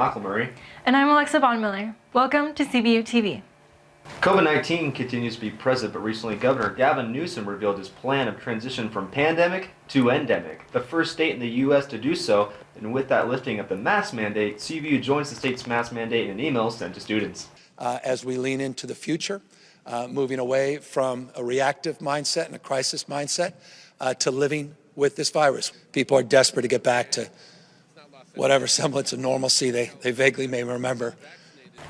McElmurray. And I'm Alexa Bondmiller. Welcome to CBU TV. COVID-19 continues to be present, but recently Governor Gavin Newsom revealed his plan of transition from pandemic to endemic, the first state in the U.S. to do so, and with that lifting of the mask mandate, CBU joins the state's mask mandate in an email sent to students. As we lean into the future, moving away from a reactive mindset and a crisis mindset to living with this virus. People are desperate to get back to whatever semblance of normalcy they vaguely may remember.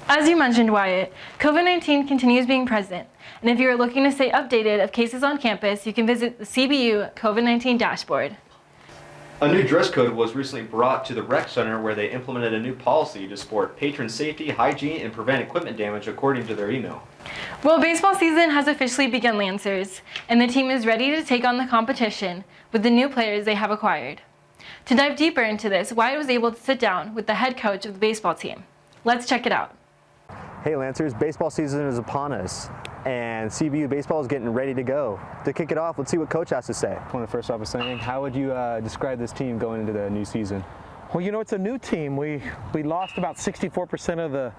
As you mentioned, Wyatt, COVID-19 continues being present, and if you are looking to stay updated of cases on campus, you can visit the CBU COVID-19 dashboard. A new dress code was recently brought to the rec center where they implemented a new policy to support patron safety, hygiene, and prevent equipment damage according to their email. Well, baseball season has officially begun, Lancers, and the team is ready to take on the competition with the new players they have acquired. To dive deeper into this, Wyatt was able to sit down with the head coach of the baseball team. Let's check it out. Hey Lancers, baseball season is upon us, and CBU baseball is getting ready to go. To kick it off, let's see what Coach has to say. I want to first off by saying, how would you describe this team going into the new season? Well, you know, it's a new team. We lost about 64% of the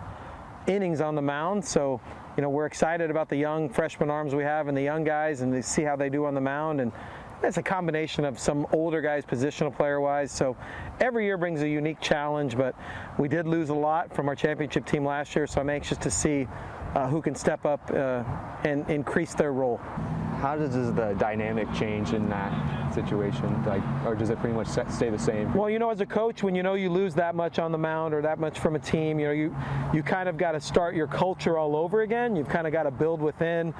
innings on the mound, so you know we're excited about the young freshman arms we have and the young guys, and to see how they do on the mound. And it's a combination of some older guys, positional player-wise. So every year brings a unique challenge, but we did lose a lot from our championship team last year, so I'm anxious to see who can step up and increase their role. How does the dynamic change in that situation? Or does it pretty much stay the same? Well, you know, as a coach, when you know you lose that much on the mound or that much from a team, you know, you kind of got to start your culture all over again. You've kind of got to build within,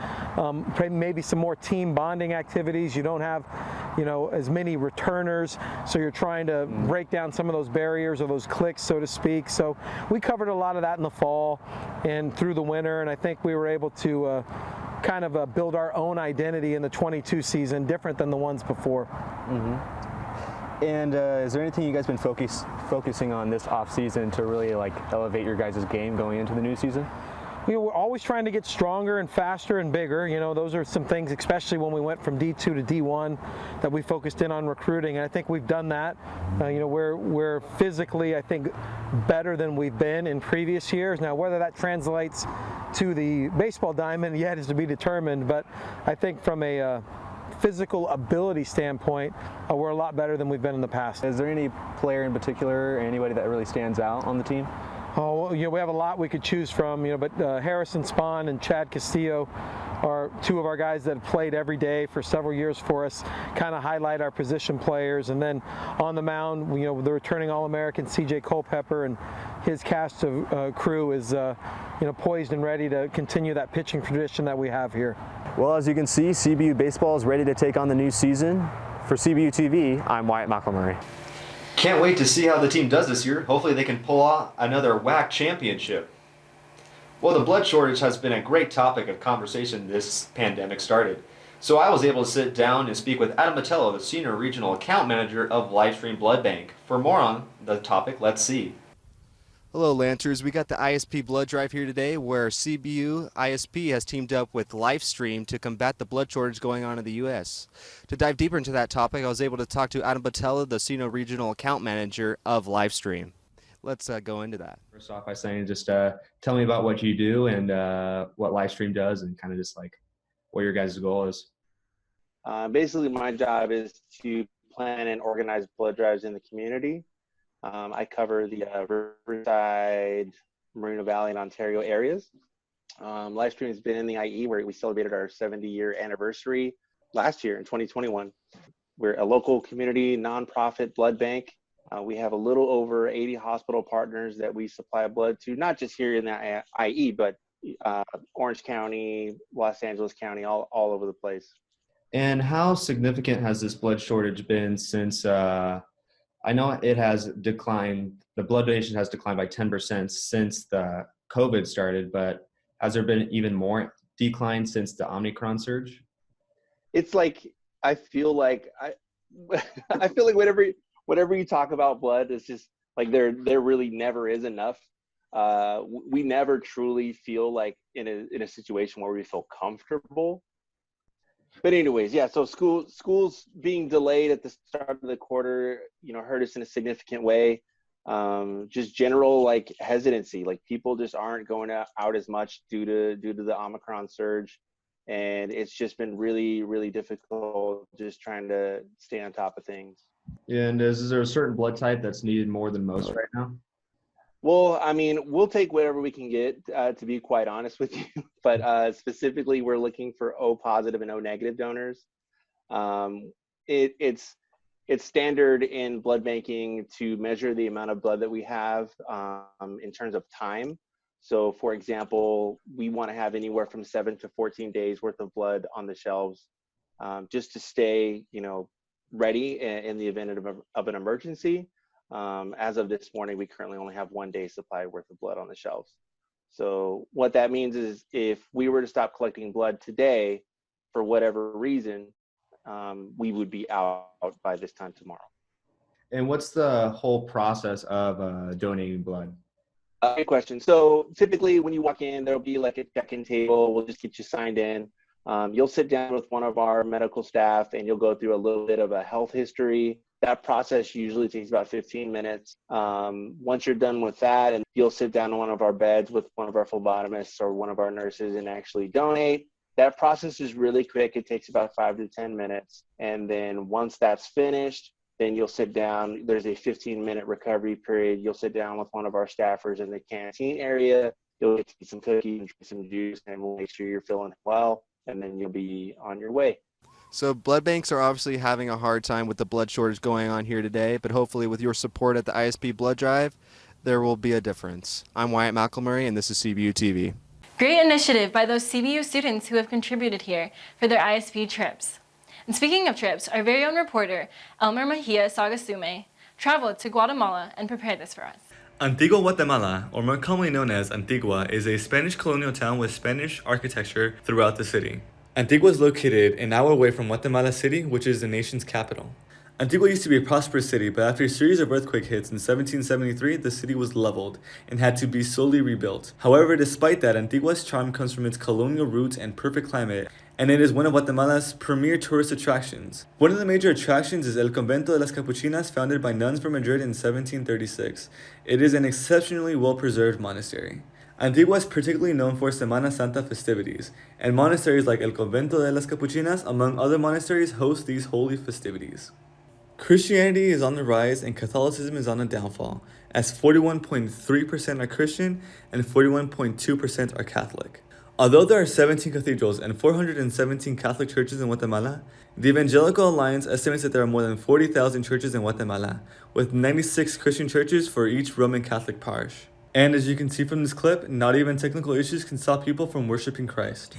maybe some more team bonding activities. You don't have, you know, as many returners, so you're trying to break down some of those barriers or those clicks, so to speak. So we covered a lot of that in the fall and through the winter, and I think we were able to kind of build our own identity in the 22 season, different than the ones before. Mm-hmm. And is there anything you guys been focusing on this off season to really elevate your guys' game going into the new season? We're always trying to get stronger and faster and bigger. You know, those are some things, especially when we went from D2 to D1, that we focused in on recruiting, and I think we've done that. You know, we're physically, I think, better than we've been in previous years. Now, whether that translates to the baseball diamond yet is to be determined, but I think from a physical ability standpoint, we're a lot better than we've been in the past. Is there any player in particular, or anybody that really stands out on the team? Oh, well, you know, we have a lot we could choose from, you know, but Harrison Spahn and Chad Castillo are two of our guys that have played every day for several years for us, kind of highlight our position players. And then on the mound, you know, the returning All-American CJ Culpepper and his cast of crew is, you know, poised and ready to continue that pitching tradition that we have here. Well, as you can see, CBU baseball is ready to take on the new season. For CBU TV, I'm Wyatt McElmurray. Can't wait to see how the team does this year. Hopefully they can pull off another WAC championship. Well, the blood shortage has been a great topic of conversation this pandemic started. So I was able to sit down and speak with Adam Botello, the Senior Regional Account Manager of Livestream Blood Bank. For more on the topic, let's see. Hello Lancers, we got the ISP blood drive here today where CBU ISP has teamed up with Livestream to combat the blood shortage going on in the U.S. To dive deeper into that topic, I was able to talk to Adam Botello, the Senior Regional Account Manager of Livestream. Let's go into that. First off by saying just tell me about what you do and what Livestream does and kind of just what your guys' goal is. Basically, my job is to plan and organize blood drives in the community. I cover the Riverside, Moreno Valley, and Ontario areas. Livestream has been in the IE where we celebrated our 70-year anniversary last year in 2021. We're a local community nonprofit blood bank. We have a little over 80 hospital partners that we supply blood to, not just here in the IE, but Orange County, Los Angeles County, all over the place. And how significant has this blood shortage been since I know it has declined, the blood donation has declined by 10% since the COVID started, but has there been even more decline since the Omicron surge? It's I feel like whenever you talk about blood, it's just there really never is enough. We never truly feel in a situation where we feel comfortable. But anyways, yeah, so schools being delayed at the start of the quarter, hurt us in a significant way. just general like hesitancy. Like people just aren't going out as much due to the Omicron surge, and it's just been really difficult just trying to stay on top of things. And is there a certain blood type that's needed more than most right now? Well, I mean, we'll take whatever we can get, to be quite honest with you. But specifically, we're looking for O positive and O negative donors. It's standard in blood banking to measure the amount of blood that we have in terms of time. So, for example, we want to have anywhere from 7 to 14 days worth of blood on the shelves, just to stay, ready in the event of an emergency. As of this morning, we currently only have 1 day supply worth of blood on the shelves. So what that means is if we were to stop collecting blood today, for whatever reason, we would be out by this time tomorrow. And what's the whole process of donating blood? Good question. So typically when you walk in, there'll be like a check-in table. We'll just get you signed in. You'll sit down with one of our medical staff and you'll go through a little bit of a health history. That process usually takes about 15 minutes. Once you're done with that, and you'll sit down on one of our beds with one of our phlebotomists or one of our nurses and actually donate. That process is really quick. It takes about 5 to 10 minutes. And then once that's finished, then you'll sit down. There's a 15-minute recovery period. You'll sit down with one of our staffers in the canteen area. You'll get to eat some cookies and drink some juice, and we'll make sure you're feeling well, and then you'll be on your way. So blood banks are obviously having a hard time with the blood shortage going on here today, but hopefully with your support at the ISP Blood Drive, there will be a difference. I'm Wyatt McElmurray, and this is CBU TV. Great initiative by those CBU students who have contributed here for their ISP trips. And speaking of trips, our very own reporter, Elmer Mejia Sagasume, traveled to Guatemala and prepared this for us. Antigua, Guatemala, or more commonly known as Antigua, is a Spanish colonial town with Spanish architecture throughout the city. Antigua is located an hour away from Guatemala City, which is the nation's capital. Antigua used to be a prosperous city, but after a series of earthquake hits in 1773, the city was leveled and had to be slowly rebuilt. However, despite that, Antigua's charm comes from its colonial roots and perfect climate, and it is one of Guatemala's premier tourist attractions. One of the major attractions is El Convento de las Capuchinas, founded by nuns from Madrid in 1736. It is an exceptionally well-preserved monastery. Antigua is particularly known for Semana Santa festivities, and monasteries like El Convento de las Capuchinas, among other monasteries, host these holy festivities. Christianity is on the rise and Catholicism is on the downfall, as 41.3% are Christian and 41.2% are Catholic. Although there are 17 cathedrals and 417 Catholic churches in Guatemala, the Evangelical Alliance estimates that there are more than 40,000 churches in Guatemala, with 96 Christian churches for each Roman Catholic parish. And as you can see from this clip, not even technical issues can stop people from worshiping Christ.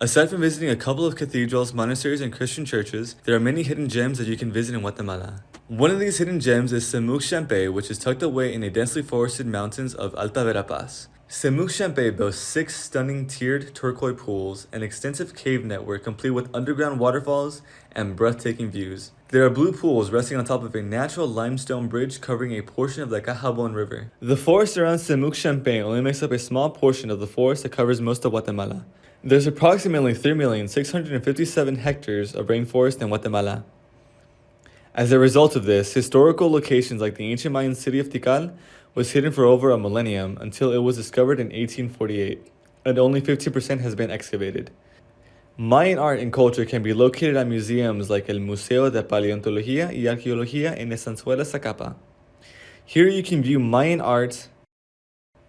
Aside from visiting a couple of cathedrals, monasteries, and Christian churches, there are many hidden gems that you can visit in Guatemala. One of these hidden gems is Semuc Champey, which is tucked away in the densely forested mountains of Alta Verapaz. Semuc Champey boasts 6 stunning tiered turquoise pools, an extensive cave network complete with underground waterfalls and breathtaking views. There are blue pools resting on top of a natural limestone bridge covering a portion of the Cajabon River. The forest around Semuc Champey only makes up a small portion of the forest that covers most of Guatemala. There's approximately 3,657,000 hectares of rainforest in Guatemala. As a result of this, historical locations like the ancient Mayan city of Tikal was hidden for over a millennium until it was discovered in 1848, and only 50% has been excavated. Mayan art and culture can be located at museums like El Museo de Paleontología y Arqueología en Estanzuela, Zacapa. Here you can view Mayan art,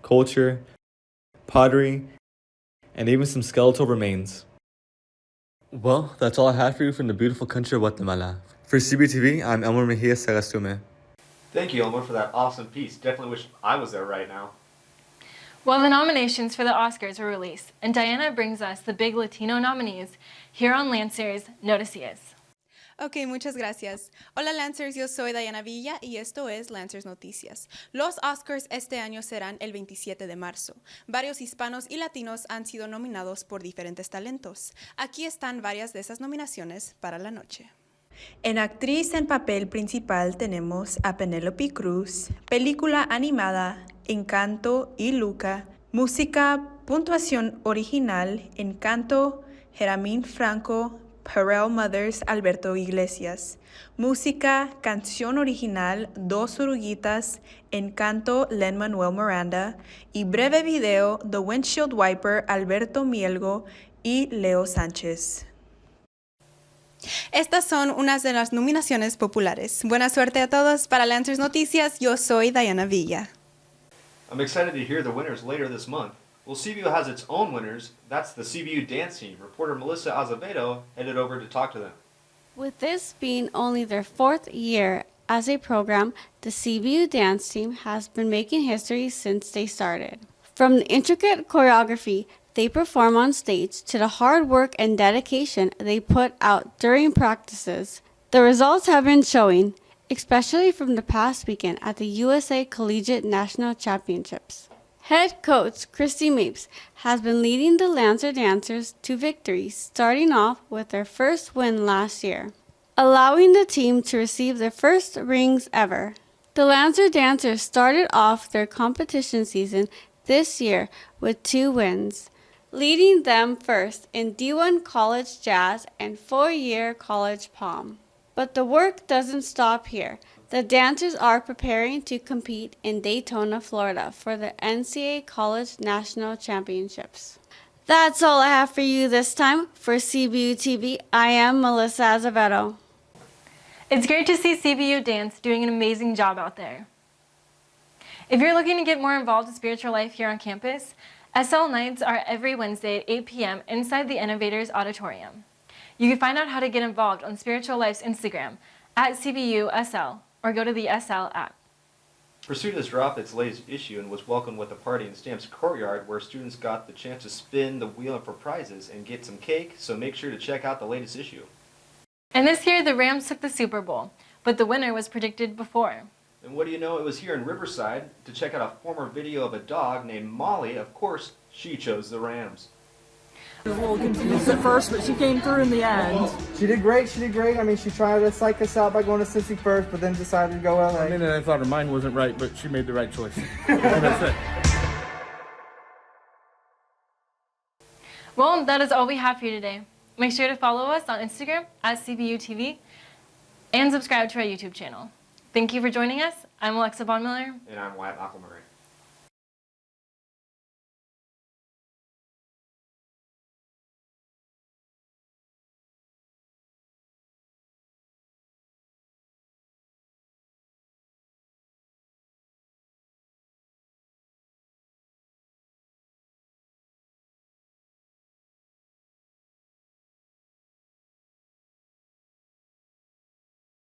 culture, pottery, and even some skeletal remains. Well, that's all I have for you from the beautiful country of Guatemala. For CBTV, I'm Elmer Mejia Sagastume. Thank you, Elmer, for that awesome piece. Definitely wish I was there right now. Well, the nominations for the Oscars were released, and Diana brings us the big Latino nominees here on Lancer's Noticias. Ok, muchas gracias. Hola Lancers, yo soy Diana Villa y esto es Lancers Noticias. Los Oscars este año serán el 27 de marzo. Varios hispanos y latinos han sido nominados por diferentes talentos. Aquí están varias de esas nominaciones para la noche. En actriz en papel principal tenemos a Penélope Cruz, película animada Encanto y Luca, música, puntuación original, Encanto, Jeramín Franco, Perel Mothers, Alberto Iglesias. Música, canción original, Dos Oruguitas, Encanto, Lin-Manuel Miranda. Y breve video, The Windshield Wiper, Alberto Mielgo y Leo Sánchez. Estas son unas de las nominaciones populares. Buena suerte a todos. Para Lancers Noticias, yo soy Diana Villa. I'm excited to hear the winners later this month. Well, CBU has its own winners. That's the CBU dance team. Reporter Melissa Azevedo headed over to talk to them. With this being only their 4th year as a program, the CBU dance team has been making history since they started. From the intricate choreography they perform on stage to the hard work and dedication they put out during practices, the results have been showing, especially from the past weekend at the USA Collegiate National Championships. Head coach Christy Mapes has been leading the Lancer dancers to victory, starting off with their first win last year, allowing the team to receive their first rings ever. The Lancer dancers started off their competition season this year with 2 wins, leading them first in D1 College Jazz and 4-year College Palm. But the work doesn't stop here. The dancers are preparing to compete in Daytona, Florida for the NCAA College National Championships. That's all I have for you this time. For CBU TV, I am Melissa Azevedo. It's great to see CBU Dance doing an amazing job out there. If you're looking to get more involved in spiritual life here on campus, SL Nights are every Wednesday at 8 p.m. inside the Innovators Auditorium. You can find out how to get involved on Spiritual Life's Instagram at CBUSL or go to the SL app. Pursuit has dropped its latest issue and was welcomed with a party in Stamps Courtyard where students got the chance to spin the wheel for prizes and get some cake, so make sure to check out the latest issue. And this year, the Rams took the Super Bowl, but the winner was predicted before. And what do you know, it was here in Riverside to check out a former video of a dog named Molly. Of course, she chose the Rams. I was a little confused at first, but she came through in the end. She did great. I mean, she tried to psych us out by going to Cincy first, but then decided to go LA. I mean, I thought her mind wasn't right, but she made the right choice. That's it. Well, that is all we have for you today. Make sure to follow us on Instagram at CBUTV and subscribe to our YouTube channel. Thank you for joining us. I'm Alexa Von Miller. And I'm Wyatt McElmurray.